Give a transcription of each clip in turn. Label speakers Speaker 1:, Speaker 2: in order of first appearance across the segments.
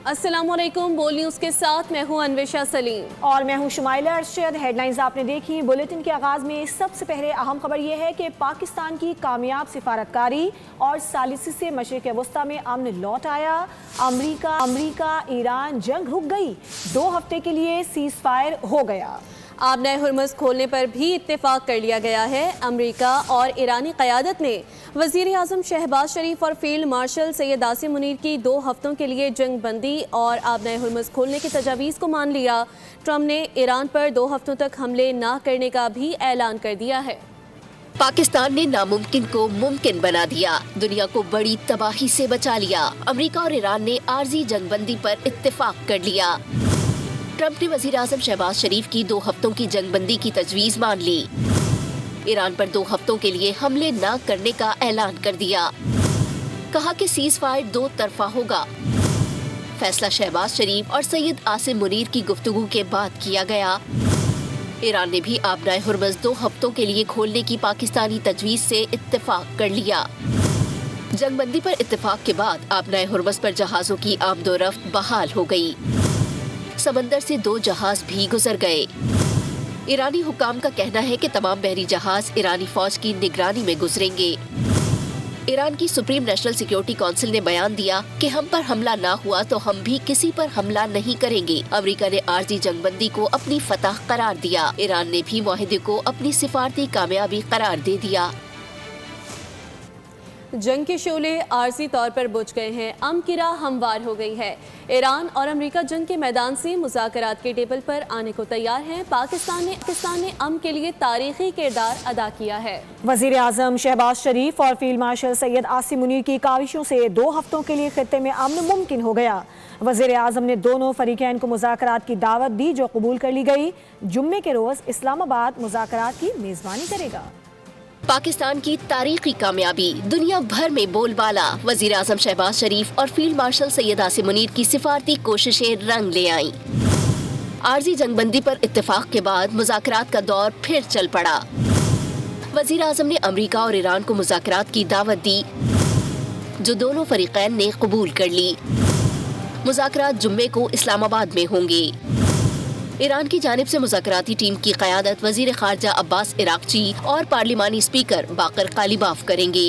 Speaker 1: अस्सलाम वालेकुम। बोल न्यूज़ के साथ मैं हूं अन्वेशा सलीम
Speaker 2: और मैं हूं शुमाइला अरशद। हेडलाइंस आपने देखी। बुलेटिन के आगाज में सबसे पहले अहम खबर यह है कि पाकिस्तान की कामयाब सिफारतकारी और सालिसी से मशरिक़ वस्ता में अमन लौट आया। अमरीका ईरान जंग रुक गई, 2 हफ्ते के लिए सीज फायर हो गया।
Speaker 1: आबनाए हुर्मुज़ खोलने पर भी इत्तेफाक कर लिया गया है। अमरीका और ईरानी क़यादत ने वज़ीर आज़म शहबाज शरीफ और फील्ड मार्शल सैयद आसिम मुनीर की 2 हफ्तों के लिए जंग बंदी और आबनाए हुर्मुज़ खोलने की तजावीज़ को मान लिया। ट्रम्प ने ईरान पर 2 हफ्तों तक हमले न करने का भी ऐलान कर दिया है।
Speaker 3: पाकिस्तान ने नामुमकिन को मुमकिन बना दिया, दुनिया को बड़ी तबाही से बचा लिया। अमरीका और ईरान ने आर्जी जंगबंदी पर इत्तेफाक कर लिया। ट्रम्प ने वज़ीर आज़म शहबाज शरीफ की 2 हफ्तों की जंगबंदी की तजवीज़ मान ली। ईरान पर 2 हफ्तों के लिए हमले न करने का ऐलान कर दिया। कहा कि सीज फायर 2 तरफा होगा। फैसला शहबाज शरीफ और सैयद आसिम मुनीर की गुफ्तगू के बाद किया गया। ईरान ने भी आबनाए हुर्मुज़ 2 हफ्तों के लिए खोलने की पाकिस्तानी तजवीज़ से इत्तेफाक कर लिया। जंगबंदी पर इत्तेफाक के बाद आबनाए हुर्मुज़ पर जहाज़ों की आमदोरफ्त बहाल हो गई। समंदर से 2 जहाज भी गुजर गए। ईरानी हुकाम का कहना है कि तमाम बहरी जहाज ईरानी फौज की निगरानी में गुजरेंगे। ईरान की सुप्रीम नेशनल सिक्योरिटी काउंसिल ने बयान दिया कि हम पर हमला ना हुआ तो हम भी किसी पर हमला नहीं करेंगे। अमेरिका ने आर्जी जंगबंदी को अपनी फतह करार दिया। ईरान ने भी मुआहिदे को अपनी सिफारती कामयाबी करार दे दिया।
Speaker 1: जंग के शोले आर्जी तौर पर बुझ गए हैं, अमन की राह हमवार हो गई है। ईरान और अमेरिका जंग के मैदान से मुज़ाकरात के टेबल पर आने को तैयार हैं। पाकिस्तान ने अमन के लिए तारीखी किरदार अदा किया है।
Speaker 2: वज़ीर आज़म शहबाज शरीफ और फील्ड मार्शल सैयद आसिम मुनीर की काविशों से 2 हफ्तों के लिए खित्ते में अमन मुमकिन हो गया। वज़ीर आज़म ने दोनों फरीकैन को मुज़ाकरात की दावत दी, जो कबूल कर ली गई। जुम्मे के रोज़ इस्लामाबाद मुज़ाकरात की मेज़बानी करेगा।
Speaker 3: पाकिस्तान की तारीखी कामयाबी दुनिया भर में बोलबाला। वज़ीर आज़म शहबाज शरीफ और फील्ड मार्शल सैयद आसिम मुनीर की सिफारती कोशिशें रंग ले आईं। आर्जी जंगबंदी पर इत्तेफाक के बाद मुज़ाकरात का दौर फिर चल पड़ा। वज़ीर आज़म ने अमेरिका और ईरान को मुज़ाकरात की दावत दी, जो दोनों फरीकैन ने कबूल कर ली। मुज़ाकरात जुम्मे को इस्लामाबाद में होंगे। ईरान की जानिब से मुज़ाकराती टीम की क़यादत वज़ीर ख़ारजा अब्बास इराक़ची और पार्लिमानी स्पीकर बाकर कालिबाफ करेंगे,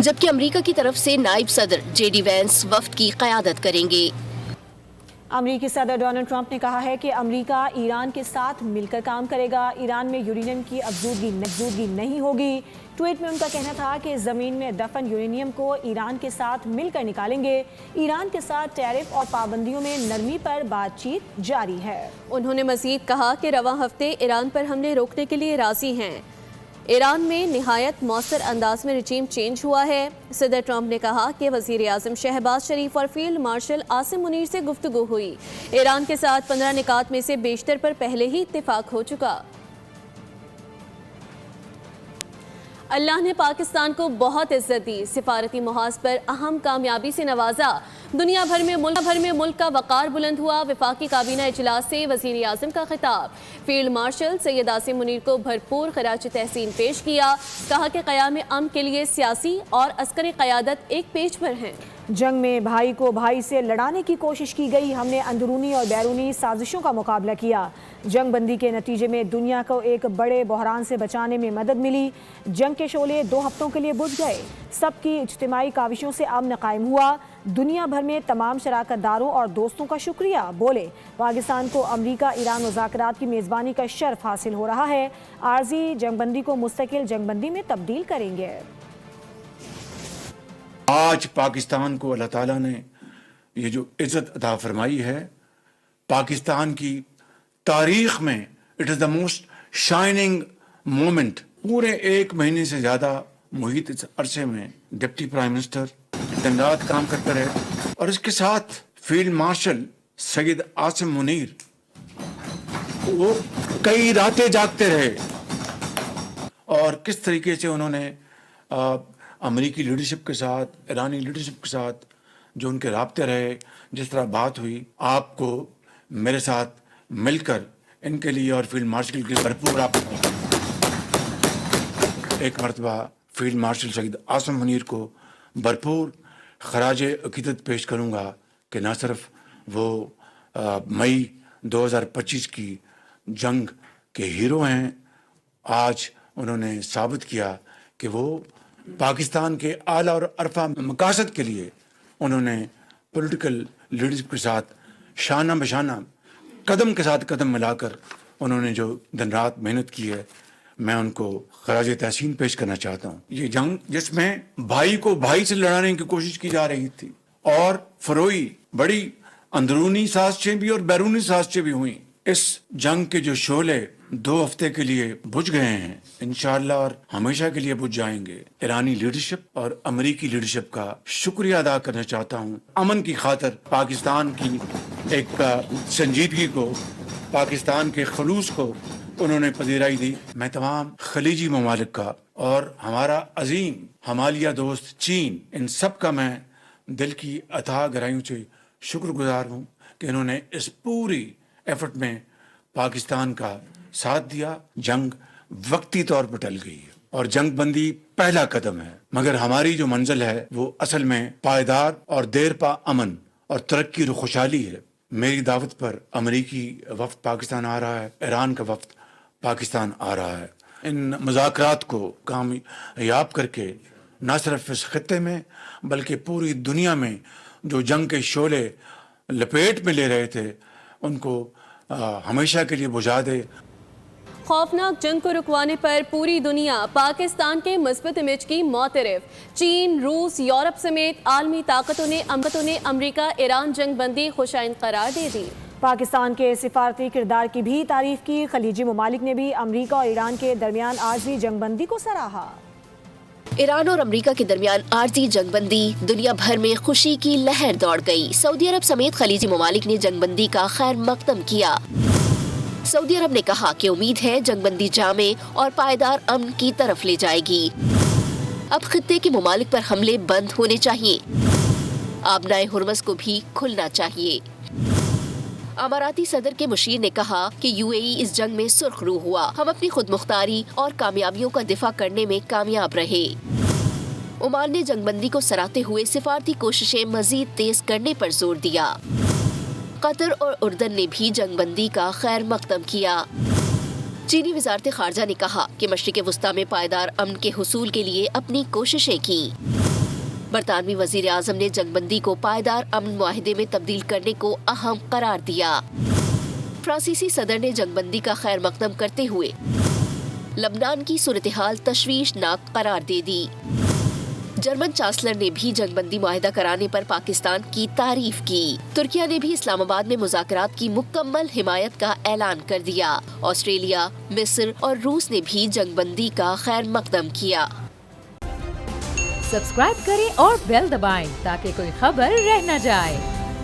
Speaker 3: जबकि अमेरिका की तरफ से नायब सदर JD वैंस वफ़द की क़यादत करेंगे।
Speaker 2: अमेरिकी सदर डोनाल्ड ट्रंप ने कहा है कि अमेरिका ईरान के साथ मिलकर काम करेगा। ईरान में यूरेनियम की अफजूदगी नहीं होगी। ट्वीट में उनका कहना था कि ज़मीन में दफन यूरेनियम को ईरान के साथ मिलकर निकालेंगे। ईरान के साथ टैरिफ और पाबंदियों में नरमी पर बातचीत जारी है।
Speaker 1: उन्होंने मज़ीद कहा कि रवां हफ्ते ईरान पर हमले रोकने के लिए राज़ी हैं। ईरान में निहायत मौसर अंदाज में रजीम चेंज हुआ है। सदर ट्रंप ने कहा कि वज़ीर आज़म शहबाज शरीफ और फील्ड मार्शल आसिम मुनीर से गुफ्तगू हुई। ईरान के साथ 15 निकात में से बेशतर पर पहले ही इत्तेफाक हो चुका। अल्लाह ने पाकिस्तान को बहुत इज्जत दी, सिफारती मुहाज पर अहम कामयाबी से नवाजा। दुनिया भर में मुल्क का वक़ार बुलंद हुआ। वफाकी काबीना इजलास से वज़ीर आज़म का खिताब। फील्ड मार्शल सैयद आसिम मुनीर को भरपूर खराज तहसीन पेश किया। कहा कि क़याम अमन के लिए सियासी और अस्करी क़यादत एक पेज पर हैं।
Speaker 2: जंग में भाई को भाई से लड़ाने की कोशिश की गई। हमने अंदरूनी और बैरूनी साजिशों का मुकाबला किया। जंग बंदी के नतीजे में दुनिया को एक बड़े बहरान से बचाने में मदद मिली। जंग के शोले 2 हफ्तों के लिए बुझ गए। सबकी इज्तिमाई काविशों से अमन कायम हुआ। दुनिया भर में तमाम शराकतदारों और दोस्तों का शुक्रिया। बोले, पाकिस्तान को अमरीका ईरान मुज़ाकरात की मेज़बानी का शर्फ हासिल हो रहा है। आर्जी जंगबंदी को मुस्तकिल जंगबंदी में तब्दील करेंगे।
Speaker 4: आज पाकिस्तान को अल्लाह ताला ने ये जो इज़्ज़त अता फरमाई है, पाकिस्तान की तारीख में it is the most shining moment. पूरे 1 महीने से ज़्यादा मुहित इस अरसे में डिप्टी प्राइम मिनिस्टर दिन रात काम करते रहे और इसके साथ फील्ड मार्शल सैयद आसिम मुनीर वो कई रातें जागते रहे और किस तरीके से उन्होंने अमेरिकी लीडरशिप के साथ, ईरानी लीडरशिप के साथ जो उनके राब्ते रहे, जिस तरह बात हुई, आपको मेरे साथ मिलकर इनके लिए और फील्ड मार्शल के लिए भरपूर एक मरतबा फील्ड मार्शल सैयद आसिम मुनीर को भरपूर खराज अकीदत पेश करूँगा। کہ نہ صرف وہ مئی 2025 کی جنگ کے ہیرو ہیں، آج انہوں نے ثابت کیا کہ وہ پاکستان کے اعلیٰ اور عرفہ مقاصد کے لیے انہوں نے پولیٹیکل لیڈرشپ کے ساتھ شانہ بشانہ قدم کے ساتھ قدم ملا کر انہوں نے جو دن رات محنت کی ہے، میں ان کو خراج تحسین پیش کرنا چاہتا ہوں۔ یہ جنگ جس میں بھائی کو بھائی سے لڑانے کی کوشش کی جا رہی تھی اور فروئی بڑی اندرونی سازشیں بھی اور بیرونی سازشیں بھی ہوئیں، اس جنگ کے جو شعلے 2 ہفتے کے لیے بجھ گئے ہیں، انشاءاللہ اور ہمیشہ کے لیے بجھ جائیں گے۔ ایرانی لیڈرشپ اور امریکی لیڈرشپ کا شکریہ ادا کرنا چاہتا ہوں۔ امن کی خاطر پاکستان کی ایک سنجیدگی کو، پاکستان کے خلوص کو انہوں نے پذیرائی دی۔ میں تمام خلیجی ممالک کا اور ہمارا عظیم ہمالیہ دوست چین، ان سب کا میں دل کی اتھاہ گہرائیوں سے شکر گزار ہوں کہ انہوں نے اس پوری ایفرٹ میں پاکستان کا ساتھ دیا۔ جنگ وقتی طور پر ٹل گئی ہے اور جنگ بندی پہلا قدم ہے، مگر ہماری جو منزل ہے وہ اصل میں پائیدار اور دیر پا امن اور ترقی و خوشحالی ہے۔ میری دعوت پر امریکی وفد پاکستان آ رہا ہے، ایران کا وفد پاکستان آ رہا ہے۔ ان مذاکرات کو کامیاب کر کے نہ صرف اس خطے میں بلکہ پوری دنیا میں جو جنگ کے شعلے لپیٹ میں لے رہے تھے ان کو ہمیشہ کے لیے بجھا دے۔
Speaker 1: خوفناک جنگ کو رکوانے پر پوری دنیا پاکستان کے مثبت امیج کی معترف۔ چین، روس، یورپ سمیت عالمی طاقتوں نے امریکہ ایران جنگ بندی خوشائند قرار دے دی۔
Speaker 2: پاکستان کے سفارتی کردار کی بھی تعریف کی۔ خلیجی ممالک نے بھی امریکہ اور ایران کے درمیان عارضی جنگ بندی کو سراہا۔
Speaker 3: ایران اور امریکہ کے درمیان عارضی جنگ بندی، دنیا بھر میں خوشی کی لہر دوڑ گئی۔ سعودی عرب سمیت خلیجی ممالک نے جنگ بندی کا خیر مقدم کیا۔ سعودی عرب نے کہا کہ امید ہے جنگ بندی جامع اور پائیدار امن کی طرف لے جائے گی۔ اب خطے کے ممالک پر حملے بند ہونے چاہیے، آبنائے ہرمز کو بھی کھلنا چاہیے۔ اماراتی صدر کے مشیر نے کہا کہ UAE اس جنگ میں سرخ رو ہوا، ہم اپنی خود مختاری اور کامیابیوں کا دفاع کرنے میں کامیاب رہے۔ عمان نے جنگ بندی کو سراہتے ہوئے سفارتی کوششیں مزید تیز کرنے پر زور دیا۔ قطر اور اردن نے بھی جنگ بندی کا خیر مقدم کیا۔ چینی وزارت خارجہ نے کہا کہ مشرق وسطیٰ میں پائیدار امن کے حصول کے لیے اپنی کوششیں کی۔ برطانوی وزیر اعظم نے جنگ بندی کو پائیدار امن معاہدے میں تبدیل کرنے کو اہم قرار دیا۔ فرانسیسی صدر نے جنگ بندی کا خیر مقدم کرتے ہوئے لبنان کی صورتحال تشویشناک قرار دے دی۔ جرمن چانسلر نے بھی جنگ بندی معاہدہ کرانے پر پاکستان کی تعریف کی۔ ترکیہ نے بھی اسلام آباد میں مذاکرات کی مکمل حمایت کا اعلان کر دیا۔ آسٹریلیا، مصر اور روس نے بھی جنگ بندی کا خیر مقدم کیا۔
Speaker 5: سبسکرائب کریں اور بیل دبائیں تاکہ کوئی خبر رہ نہ جائے۔